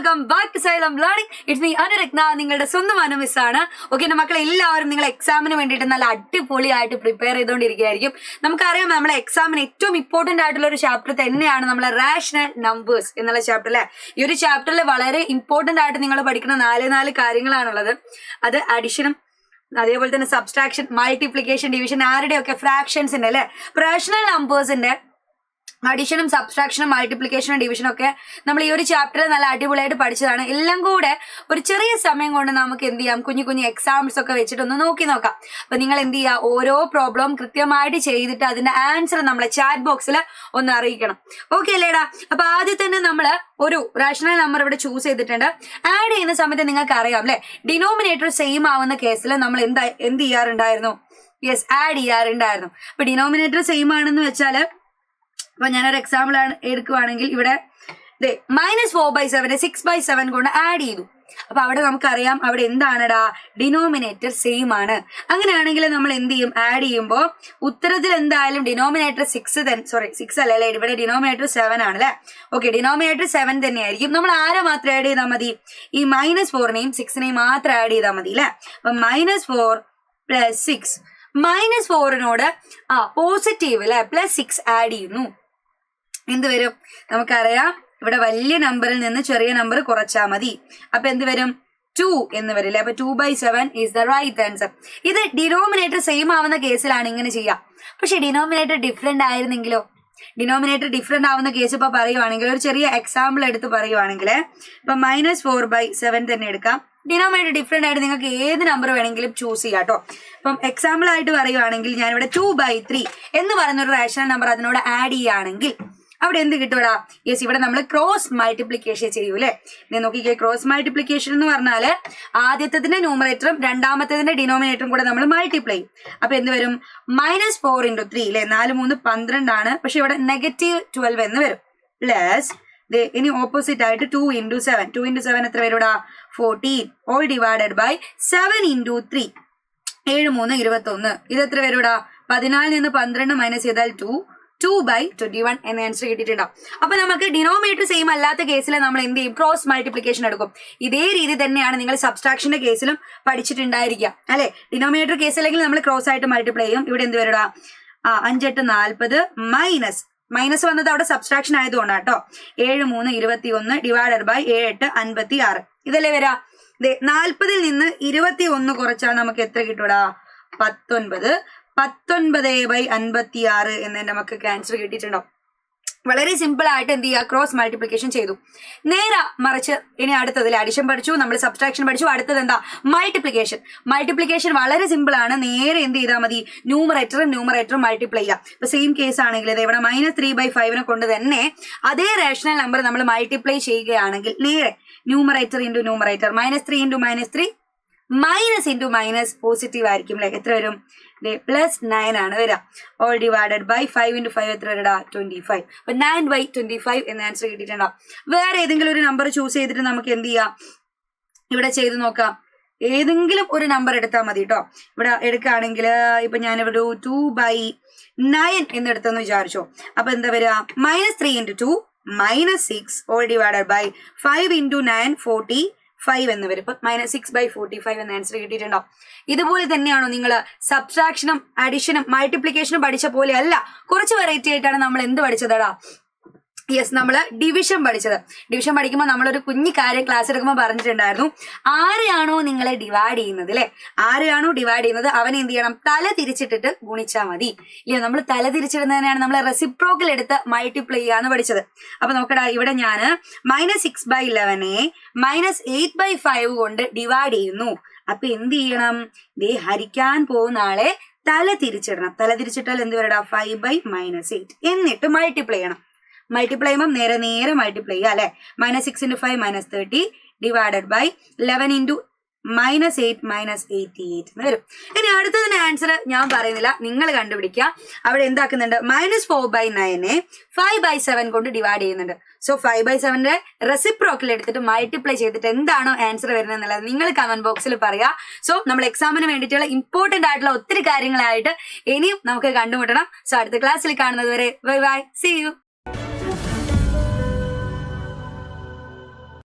Welcome back to Xylem learning. It's me Anuratna, നിങ്ങളുടെ സ്വന്തം അനുമിസ്സാണ്. Okay, മക്കളെ എല്ലാവരും നിങ്ങൾ എക്സാമിന് വേണ്ടിയിട്ട് നല്ല അടിപൊളിയായിട്ട് പ്രിപ്പയർ ചെയ്തുകൊണ്ടിരിക്കുകയായിരിക്കും. നമുക്കറിയാം നമ്മളെ എക്സാമിന് ഏറ്റവും ഇമ്പോർട്ടന്റ് ആയിട്ടുള്ള ഒരു ചാപ്റ്റർ തന്നെയാണ് നമ്മളെ റാഷണൽ നമ്പേഴ്സ് എന്നുള്ള ചാപ്റ്റർ അല്ലെ. ഈ ഒരു ചാപ്റ്ററിൽ വളരെ ഇമ്പോർട്ടന്റ് ആയിട്ട് നിങ്ങൾ പഠിക്കുന്ന നാല് കാര്യങ്ങളാണുള്ളത്. അത് അഡിഷനും അതേപോലെ തന്നെ സബ്സ്ട്രാക്ഷൻ, മൾട്ടിപ്ലിക്കേഷൻ, ഡിവിഷൻ, ആരുടെയൊക്കെ ഫ്രാക്ഷൻസിന്റെ അല്ലെ. റാഷണൽ നമ്പേഴ്സിന്റെ അഡീഷനും സബ്സ്ട്രാക്ഷനും മൾട്ടിപ്ലിക്കേഷനും ഡിവിഷനും ഒക്കെ നമ്മൾ ഈ ഒരു ചാപ്റ്ററിൽ നല്ല അടിപൊളിയായിട്ട് പഠിച്ചതാണ്. എല്ലാം കൂടെ ഒരു ചെറിയ സമയം കൊണ്ട് നമുക്ക് എന്ത് ചെയ്യാം, കുഞ്ഞു എക്സാമ്പിൾസ് ഒക്കെ വെച്ചിട്ടൊന്ന് നോക്കാം. അപ്പൊ നിങ്ങൾ എന്ത് ചെയ്യുക, ഓരോ പ്രോബ്ലം കൃത്യമായിട്ട് ചെയ്തിട്ട് അതിന്റെ ആൻസർ നമ്മളെ ചാറ്റ് ബോക്സിൽ ഒന്ന് അറിയിക്കണം. ഓക്കെ അല്ലേടാ? അപ്പൊ ആദ്യം തന്നെ നമ്മൾ ഒരു റാഷണൽ നമ്പർ ഇവിടെ ചൂസ് ചെയ്തിട്ടുണ്ട്. ആഡ് ചെയ്യുന്ന സമയത്ത് നിങ്ങൾക്ക് അറിയാം അല്ലെ, ഡിനോമിനേറ്റർ സെയിം ആവുന്ന കേസിൽ നമ്മൾ എന്ത് ചെയ്യാറുണ്ടായിരുന്നു? യെസ്, ആഡ് ചെയ്യാറുണ്ടായിരുന്നു. അപ്പൊ ഡിനോമിനേറ്റർ സെയിം ആണെന്ന് വെച്ചാല്, അപ്പൊ ഞാനൊരു എക്സാമ്പിൾ എടുക്കുവാണെങ്കിൽ ഇവിടെ -4/7 6/7 കൊണ്ട് ആഡ് ചെയ്തു. അപ്പൊ അവിടെ നമുക്കറിയാം അവിടെ എന്താണടാ, ഡിനോമിനേറ്റർ സെയിം ആണ്. അങ്ങനെയാണെങ്കിൽ നമ്മൾ എന്ത് ചെയ്യും, ആഡ് ചെയ്യുമ്പോൾ ഉത്തരത്തിൽ എന്തായാലും ഡിനോമിനേറ്റർ 6 അല്ലേ, ഇവിടെ ഡിനോമിനേറ്റർ 7 ആണ് അല്ലെ. ഓക്കെ, ഡിനോമിനേറ്റർ 7 തന്നെയായിരിക്കും. നമ്മൾ ആരെ മാത്രം ആഡ് ചെയ്താൽ മതി? ഈ -4നെയും 6നെയും മാത്രം ആഡ് ചെയ്താൽ മതി അല്ലെ. അപ്പൊ -4 + 6, -4നോട് പോസിറ്റീവ് അല്ലെ +6 ആഡ് ചെയ്യുന്നു. എന്ത് വരും? നമുക്കറിയാം ഇവിടെ വലിയ നമ്പറിൽ നിന്ന് ചെറിയ നമ്പർ കുറച്ചാൽ മതി. അപ്പൊ എന്ത് വരും? 2 എന്ന് വരില്ലേ. അപ്പൊ 2/7 ഈസ് ദ റൈറ്റ് ആൻസർ. ഇത് ഡിനോമിനേറ്റർ സെയിം ആവുന്ന കേസിലാണ് ഇങ്ങനെ ചെയ്യാം. പക്ഷെ ഡിനോമിനേറ്റർ ഡിഫറെന്റ് ആയിരുന്നെങ്കിലോ? ഡിനോമിനേറ്റർ ഡിഫറെന്റ് ആവുന്ന കേസ് ഇപ്പൊ പറയുവാണെങ്കിൽ, ഒരു ചെറിയ എക്സാമ്പിൾ എടുത്ത് പറയുവാണെങ്കിൽ, ഇപ്പൊ -4/7 തന്നെ എടുക്കാം. ഡിനോമിനേറ്റർ ഡിഫറെന്റ് ആയിട്ട് നിങ്ങൾക്ക് ഏത് നമ്പർ വേണമെങ്കിലും ചൂസ് ചെയ്യാം കേട്ടോ. അപ്പം എക്സാമ്പിൾ ആയിട്ട് പറയുവാണെങ്കിൽ ഞാനിവിടെ 2/3 എന്ന് പറയുന്ന ഒരു റാഷണൽ നമ്പർ അതിനോട് ആഡ് ചെയ്യുകയാണെങ്കിൽ അവിടെ എന്ത് കിട്ടൂടാ? യെസ്, ഇവിടെ നമ്മൾ ക്രോസ് മൾട്ടിപ്ലിക്കേഷൻ ചെയ്യൂലേ. നോക്കിക്കേ, ക്രോസ് മൾട്ടിപ്ലിക്കേഷൻ എന്ന് പറഞ്ഞാല് ആദ്യത്തതിന്റെ ന്യൂമറേറ്ററും രണ്ടാമത്തതിന്റെ ഡിനോമിനേറ്ററും കൂടെ നമ്മൾ മൾട്ടിപ്ലൈ ചെയ്യും. അപ്പൊ എന്ത് വരും? -4 × 3 അല്ലെ, 4 3 12 ആണ്. പക്ഷെ ഇവിടെ -12 എന്ന് വരും. പ്ലസ് ഇനി ഓപ്പോസിറ്റ് ആയിട്ട് 2 × 7. 2 × 7 എത്ര വരൂടാ? 14 ഓൾ ഡിവൈഡഡ് ബൈ 7 × 3. 7 3 21. ഇത് എത്ര വരൂടാ? 14 നിന്ന് 12 മൈനസ് ചെയ്താൽ 2/21 എന്ന ആൻസർ കിട്ടിയിട്ടുണ്ടാവും. അപ്പൊ നമുക്ക് ഡിനോമിനേറ്റർ സെയിം അല്ലാത്ത കേസിൽ നമ്മൾ എന്ത് ചെയ്യും? ക്രോസ് മൾട്ടിപ്ലിക്കേഷൻ എടുക്കും. ഇതേ രീതി തന്നെയാണ് നിങ്ങൾ സബ്സ്ട്രാക്ഷന്റെ കേസിലും പഠിച്ചിട്ടുണ്ടായിരിക്കുക അല്ലെ. ഡിനോമിനേറ്റർ കേസിലെങ്കിൽ നമ്മൾ ക്രോസ് ആയിട്ട് മൾട്ടിപ്ലൈ ചെയ്യും. ഇവിടെ എന്ത് വരൂടാ? 5 8 40 മൈനസ് വന്നത് അവിടെ സബ്സ്ട്രാക്ഷൻ ആയതുകൊണ്ടാണ് കേട്ടോ. 7 3 21 ഡിവൈഡഡ് ബൈ 7 8 56. ഇതല്ലേ വരാ? 40 നിന്ന് 21 കുറച്ചാൽ നമുക്ക് എത്ര കിട്ടൂടാ? 19. 19/56 എന്ന് നമുക്ക് ആൻസർ കിട്ടിയിട്ടുണ്ടാവും. വളരെ സിമ്പിൾ ആയിട്ട് എന്ത് ചെയ്യുക, ക്രോസ് മൾട്ടിപ്ലിക്കേഷൻ ചെയ്തു. നേരെ മറിച്ച് ഇനി അടുത്തതിൽ അഡിഷൻ പഠിച്ചു, നമ്മൾ സബ്സ്ട്രാക്ഷൻ പഠിച്ചു. അടുത്തത് എന്താ? മൾട്ടിപ്ലിക്കേഷൻ വളരെ സിമ്പിൾ ആണ്. നേരെ എന്ത് ചെയ്താൽ മതി? ന്യൂമറേറ്ററും മൾട്ടിപ്ലൈ ചെയ്യാം. ഇപ്പൊ സെയിം കേസ് ആണെങ്കിൽ ഇവിടെ -3/5 കൊണ്ട് തന്നെ അതേ റേഷണൽ നമ്പർ നമ്മൾ മൾട്ടിപ്ലൈ ചെയ്യുകയാണെങ്കിൽ നേരെ ന്യൂമറേറ്റർ × ന്യൂമറേറ്റർ, -3 × -3 -× പോസിറ്റീവ് ആയിരിക്കും അല്ലെ. എത്ര വരും? +9 ആണ് വരിക. ഓൾ ഡിവൈഡഡ് ബൈ 5 × 5 എത്ര വരടാ? 25. അപ്പൊ 9/25 എന്ന ആൻസർ കിട്ടിയിട്ടുണ്ടാവും. വേറെ ഏതെങ്കിലും ഒരു നമ്പർ ചൂസ് ചെയ്തിട്ട് നമുക്ക് എന്ത് ചെയ്യാം, ഇവിടെ ചെയ്ത് നോക്കാം. ഏതെങ്കിലും ഒരു നമ്പർ എടുത്താൽ മതി കേട്ടോ. ഇവിടെ എടുക്കുകയാണെങ്കിൽ ഇപ്പൊ ഞാനിവിടെ 2/9 എന്ന് എടുത്തെന്ന് വിചാരിച്ചോ. അപ്പൊ എന്താ വരിക? -3 × 2 -6 ഓൾ ഡിവൈഡഡ് ബൈ 5 × 9 45 എന്ന് വരും. ഇപ്പൊ -6/45 എന്ന ആൻസർ കിട്ടിയിട്ടുണ്ടാവും. ഇതുപോലെ തന്നെയാണോ നിങ്ങൾ സബ്സ്ട്രാക്ഷനും അഡിഷനും മൾട്ടിപ്ലിക്കേഷനും പഠിച്ച പോലെ അല്ല, കുറച്ച് വെറൈറ്റി ആയിട്ടാണ് നമ്മൾ എന്ത് പഠിച്ചതാടാ? യെസ്, നമ്മൾ ഡിവിഷൻ പഠിച്ചത്. ഡിവിഷൻ പഠിക്കുമ്പോൾ നമ്മളൊരു കുഞ്ഞു കാര്യം ക്ലാസ് എടുക്കുമ്പോൾ പറഞ്ഞിട്ടുണ്ടായിരുന്നു, ആരെയാണോ നിങ്ങളെ ഡിവൈഡ് ചെയ്യുന്നത് അല്ലെ, ആരെയാണോ ഡിവൈഡ് ചെയ്യുന്നത് അവനെ എന്ത് ചെയ്യണം? തല തിരിച്ചിട്ടിട്ട് ഗുണിച്ചാൽ മതി. ഇല്ല, നമ്മൾ തല തിരിച്ചിടുന്നതിനാണ് നമ്മൾ റെസിപ്രോക്കൽ എടുത്ത് മൾട്ടിപ്ലൈ ചെയ്യാന്ന് പഠിച്ചത്. അപ്പൊ നോക്കടാ, ഇവിടെ ഞാൻ -6/11 -8/5 കൊണ്ട് ഡിവൈഡ് ചെയ്യുന്നു. അപ്പൊ എന്ത് ചെയ്യണം? ഹരിക്കാൻ പോകുന്ന ആളെ തല തിരിച്ചിടണം. തല തിരിച്ചിട്ടാൽ എന്ത് വരടാ? 5/-8 എന്നിട്ട് മൾട്ടിപ്ലൈ ചെയ്യണം. മൾട്ടിപ്ലൈ ചെയ്യുമ്പോൾ നേരെ മൾട്ടിപ്ലൈ ചെയ്യുക അല്ലെ. -6 × 5 -30 ഡിവൈഡഡ് ബൈ 11 × -8 -88 എന്ന് വരും. ഇനി അടുത്തതിന്റെ ആൻസർ ഞാൻ പറയുന്നില്ല, നിങ്ങൾ കണ്ടുപിടിക്കുക. അവിടെ എന്താക്കുന്നുണ്ട്? -4/9 5/7 കൊണ്ട് ഡിവൈഡ് ചെയ്യുന്നുണ്ട്. സോ 5/7 റെസിപ്രോക്കൽ എടുത്തിട്ട് മൾട്ടിപ്ലൈ ചെയ്തിട്ട് എന്താണോ ആൻസർ വരുന്നത് എന്നുള്ളത് നിങ്ങൾ കമന്റ് ബോക്സിൽ പറയാ. സോ നമ്മൾ എക്സാമിന് വേണ്ടിയിട്ടുള്ള ഇമ്പോർട്ടന്റ് ആയിട്ടുള്ള ഒത്തിരി കാര്യങ്ങളായിട്ട് ഇനിയും നമുക്ക് കണ്ടുമുട്ടണം. സോ അടുത്ത ക്ലാസ്സിൽ കാണുന്നത് വരെ ബൈ ബൈ, സീ യു.